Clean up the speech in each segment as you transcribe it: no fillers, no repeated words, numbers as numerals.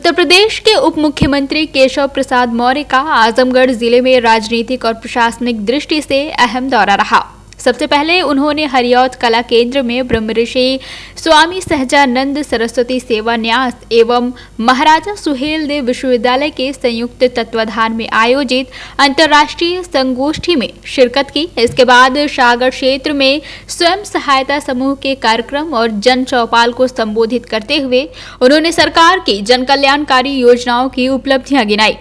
उत्तर प्रदेश के उप मुख्यमंत्री केशव प्रसाद मौर्य का आजमगढ़ जिले में राजनीतिक और प्रशासनिक दृष्टि से अहम दौरा रहा। सबसे पहले उन्होंने हरिऔध कला केंद्र में ब्रह्मऋषि स्वामी सहजानंद सरस्वती सेवा न्यास एवं महाराजा सुहेलदेव विश्वविद्यालय के संयुक्त तत्वाधान में आयोजित अंतर्राष्ट्रीय संगोष्ठी में शिरकत की। इसके बाद सागर क्षेत्र में स्वयं सहायता समूह के कार्यक्रम और जन चौपाल को संबोधित करते हुए उन्होंने सरकार की जन कल्याणकारी योजनाओं की उपलब्धियां गिनाई।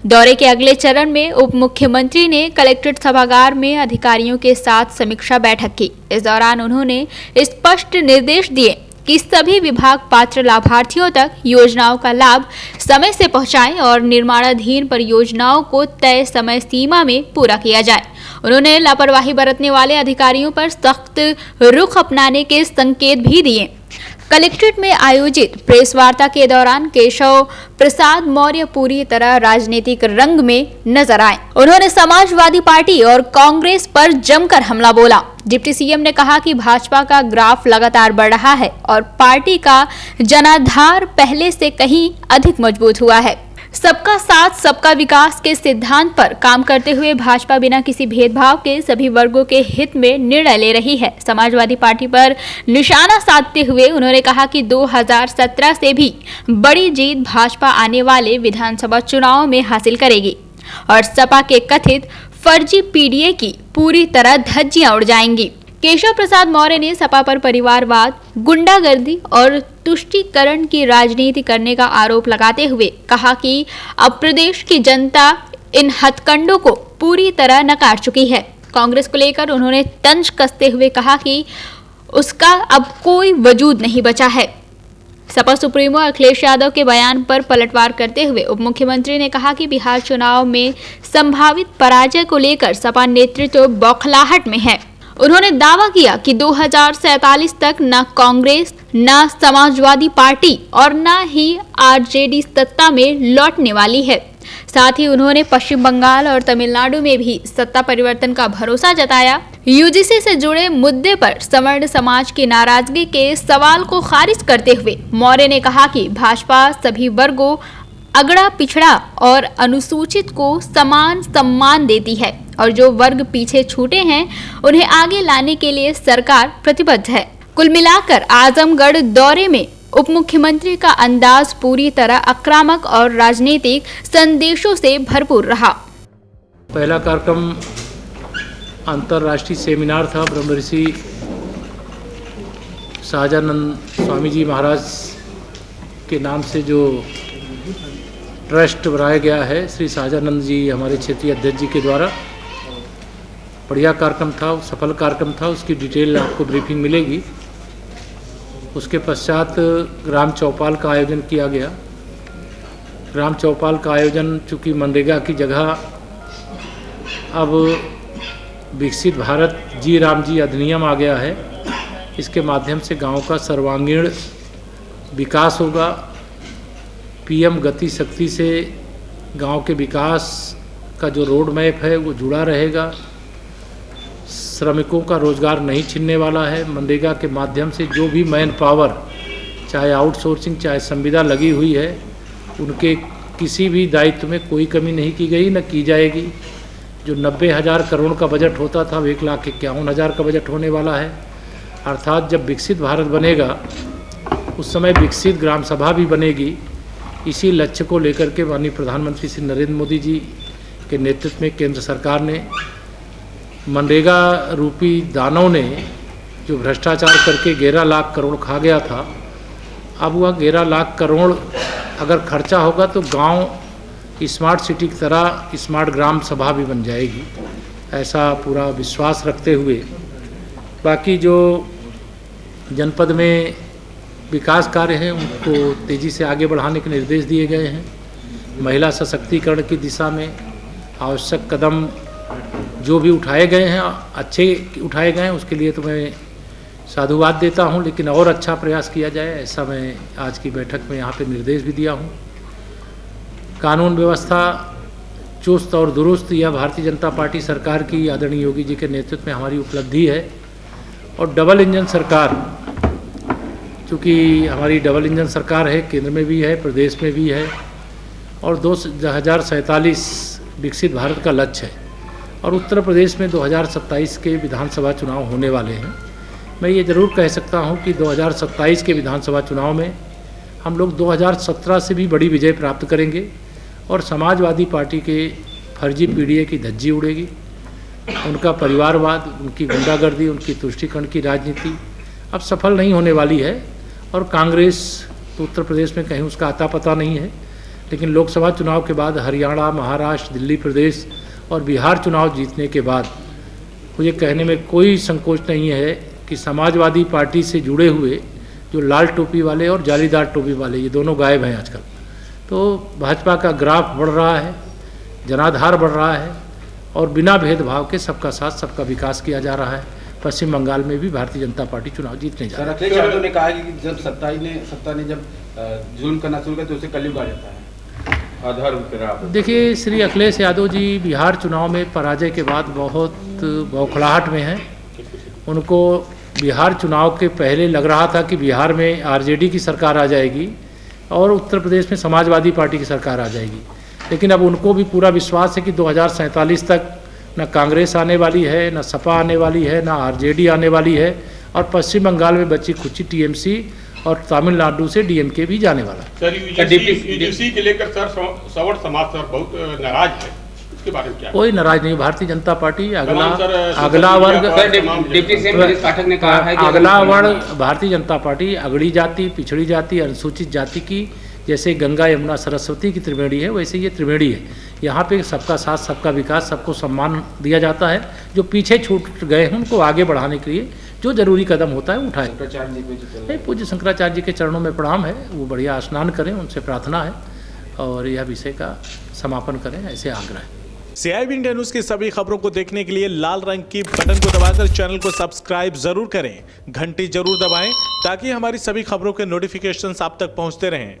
दौरे के अगले चरण में उप मुख्यमंत्री ने कलेक्ट्रेट सभागार में अधिकारियों के साथ समीक्षा बैठक की। इस दौरान उन्होंने स्पष्ट निर्देश दिए कि सभी विभाग पात्र लाभार्थियों तक योजनाओं का लाभ समय से पहुंचाएं और निर्माणाधीन परियोजनाओं को तय समय सीमा में पूरा किया जाए। उन्होंने लापरवाही बरतने वाले अधिकारियों पर सख्त रुख अपनाने के संकेत भी दिए। कलेक्ट्रेट में आयोजित प्रेस वार्ता के दौरान केशव प्रसाद मौर्य पूरी तरह राजनीतिक रंग में नजर आए। उन्होंने समाजवादी पार्टी और कांग्रेस पर जमकर हमला बोला। डिप्टी सीएम ने कहा कि भाजपा का ग्राफ लगातार बढ़ रहा है और पार्टी का जनाधार पहले से कहीं अधिक मजबूत हुआ है। सबका साथ सबका विकास के सिद्धांत पर काम करते हुए भाजपा बिना किसी भेदभाव के सभी वर्गों के हित में निर्णय ले रही है। समाजवादी पार्टी पर निशाना साधते हुए उन्होंने कहा कि 2017 से भी बड़ी जीत भाजपा आने वाले विधानसभा चुनाव में हासिल करेगी और सपा के कथित फर्जी पीडीए की पूरी तरह धज्जियां उड़ जाएंगी। केशव प्रसाद मौर्य ने सपा पर परिवारवाद, गुंडागर्दी और तुष्टीकरण की राजनीति करने का आरोप लगाते हुए कहा कि अब प्रदेश की जनता इन हथकंडों को पूरी तरह नकार चुकी है। कांग्रेस को लेकर उन्होंने तंज कसते हुए कहा कि उसका अब कोई वजूद नहीं बचा है। सपा सुप्रीमो अखिलेश यादव के बयान पर पलटवार करते हुए उप मुख्यमंत्री ने कहा कि बिहार चुनाव में संभावित पराजय को लेकर सपा नेतृत्व बौखलाहट में है। उन्होंने दावा किया कि 2047 तक न कांग्रेस, न समाजवादी पार्टी और न ही आरजेडी सत्ता में लौटने वाली है। साथ ही उन्होंने पश्चिम बंगाल और तमिलनाडु में भी सत्ता परिवर्तन का भरोसा जताया। यूजीसी से जुड़े मुद्दे पर सवर्ण समाज की नाराजगी के सवाल को खारिज करते हुए मौर्य ने कहा कि भाजपा सभी वर्गों, अगड़ा पिछड़ा और अनुसूचित को समान सम्मान देती है और जो वर्ग पीछे छूटे हैं उन्हें आगे लाने के लिए सरकार प्रतिबद्ध है। कुल मिलाकर आजमगढ़ दौरे में उप मुख्यमंत्री का अंदाज पूरी तरह आक्रामक और राजनीतिक संदेशों से भरपूर रहा। पहला कार्यक्रम अंतर्राष्ट्रीय सेमिनार था। ब्रह्मऋषि सहजानंद स्वामी जी महाराज के नाम से जो ट्रस्ट बनाया गया है, श्री सहजानंद जी हमारे क्षेत्रीय अध्यक्ष जी के द्वारा, बढ़िया कार्यक्रम था, सफल कार्यक्रम था। उसकी डिटेल आपको ब्रीफिंग मिलेगी। उसके पश्चात ग्राम चौपाल का आयोजन किया गया। ग्राम चौपाल का आयोजन चूँकि मनरेगा की जगह अब विकसित भारत जी राम जी अधिनियम आ गया है, इसके माध्यम से गांव का सर्वांगीण विकास होगा। पीएम गति शक्ति से गांव के विकास का जो रोड मैप है वो जुड़ा रहेगा। श्रमिकों का रोजगार नहीं छिनने वाला है। मनरेगा के माध्यम से जो भी मैन पावर, चाहे आउटसोर्सिंग चाहे संविदा लगी हुई है, उनके किसी भी दायित्व में कोई कमी नहीं की गई, न की जाएगी। जो 90,000 करोड़ का बजट होता था, 1,51,000 का बजट होने वाला है। अर्थात जब विकसित भारत बनेगा उस समय विकसित ग्राम सभा भी बनेगी। इसी लक्ष्य को लेकर के माननीय प्रधानमंत्री श्री नरेंद्र मोदी जी के नेतृत्व में केंद्र सरकार ने मनरेगा रूपी दानों ने जो भ्रष्टाचार करके 11 लाख करोड़ खा गया था, अब वह 11 लाख करोड़ अगर खर्चा होगा तो गांव स्मार्ट सिटी की तरह स्मार्ट ग्राम सभा भी बन जाएगी, ऐसा पूरा विश्वास रखते हुए बाकी जो जनपद में विकास कार्य हैं उनको तेज़ी से आगे बढ़ाने के निर्देश दिए गए हैं। महिला सशक्तिकरण की दिशा में आवश्यक कदम जो भी उठाए गए हैं, अच्छे उठाए गए हैं, उसके लिए तो मैं साधुवाद देता हूं, लेकिन और अच्छा प्रयास किया जाए, ऐसा मैं आज की बैठक में यहाँ पे निर्देश भी दिया हूं। कानून व्यवस्था चुस्त और दुरुस्त, यह भारतीय जनता पार्टी सरकार की आदरणीय योगी जी के नेतृत्व में हमारी उपलब्धि है। और डबल इंजन सरकार क्योंकि हमारी डबल इंजन सरकार है, केंद्र में भी है, प्रदेश में भी है, और 2047 विकसित भारत का लक्ष्य है, और उत्तर प्रदेश में 2027 के विधानसभा चुनाव होने वाले हैं। मैं ये ज़रूर कह सकता हूँ कि 2027 के विधानसभा चुनाव में हम लोग 2017 से भी बड़ी विजय प्राप्त करेंगे और समाजवादी पार्टी के फर्जी पीडीए की धज्जी उड़ेगी। उनका परिवारवाद, उनकी गुंडागर्दी, उनकी तुष्टीकरण की राजनीति अब सफल नहीं होने वाली है, और कांग्रेस तो उत्तर प्रदेश में कहीं उसका आता पता नहीं है। लेकिन लोकसभा चुनाव के बाद हरियाणा, महाराष्ट्र, दिल्ली प्रदेश और बिहार चुनाव जीतने के बाद मुझे कहने में कोई संकोच नहीं है कि समाजवादी पार्टी से जुड़े हुए जो लाल टोपी वाले और जालीदार टोपी वाले, ये दोनों गायब हैं आजकल। तो भाजपा का ग्राफ बढ़ रहा है, जनाधार बढ़ रहा है, और बिना भेदभाव के सबका साथ सबका विकास किया जा रहा है। पश्चिम बंगाल में भी भारतीय जनता पार्टी चुनाव जीतने जा रही है। अखिलेश यादव ने कहा है कि जब सत्ता ने जब जुल्म करना शुरू किया तो उसे कलयुग आ जाता है, अधर्म के राह। देखिए, श्री अखिलेश यादव जी बिहार चुनाव में पराजय के बाद बहुत बौखलाहट में हैं। उनको बिहार चुनाव के पहले लग रहा था कि बिहार में आरजेडी की सरकार आ जाएगी और उत्तर प्रदेश में समाजवादी पार्टी की सरकार आ जाएगी, लेकिन अब उनको भी पूरा विश्वास है कि 2047 तक न कांग्रेस आने वाली है, न सपा आने वाली है, न आरजेडी आने वाली है, और पश्चिम बंगाल में बची खुची टीएमसी और तमिलनाडु से डीएमके भी जाने वाला। सर, यूजीसी के लेकर सर सवर समाज सर बहुत नाराज है, इसके बारे में क्या? कोई नाराज नहीं। भारतीय जनता पार्टी अगला वर्ग, अगला वर्ग भारतीय जनता पार्टी अगड़ी जाति, पिछड़ी जाति, अनुसूचित जाति की, जैसे गंगा यमुना सरस्वती की त्रिवेणी है, वैसे ये त्रिवेणी है। यहाँ पे सबका साथ सबका विकास, सबको सम्मान दिया जाता है। जो पीछे छूट गए हैं उनको आगे बढ़ाने के लिए जो जरूरी कदम होता है उठाए। पूज्य शंकराचार्य जी के चरणों में प्रणाम है, वो बढ़िया स्नान करें, उनसे प्रार्थना है, और यह विषय का समापन करें, ऐसे आग्रह है। CIB इंडिया न्यूज की सभी खबरों को देखने के लिए लाल रंग की बटन को दबाकर चैनल को सब्सक्राइब जरूर करें, घंटी जरूर दबाएं ताकि हमारी सभी खबरों के नोटिफिकेशंस आप तक पहुंचते रहें।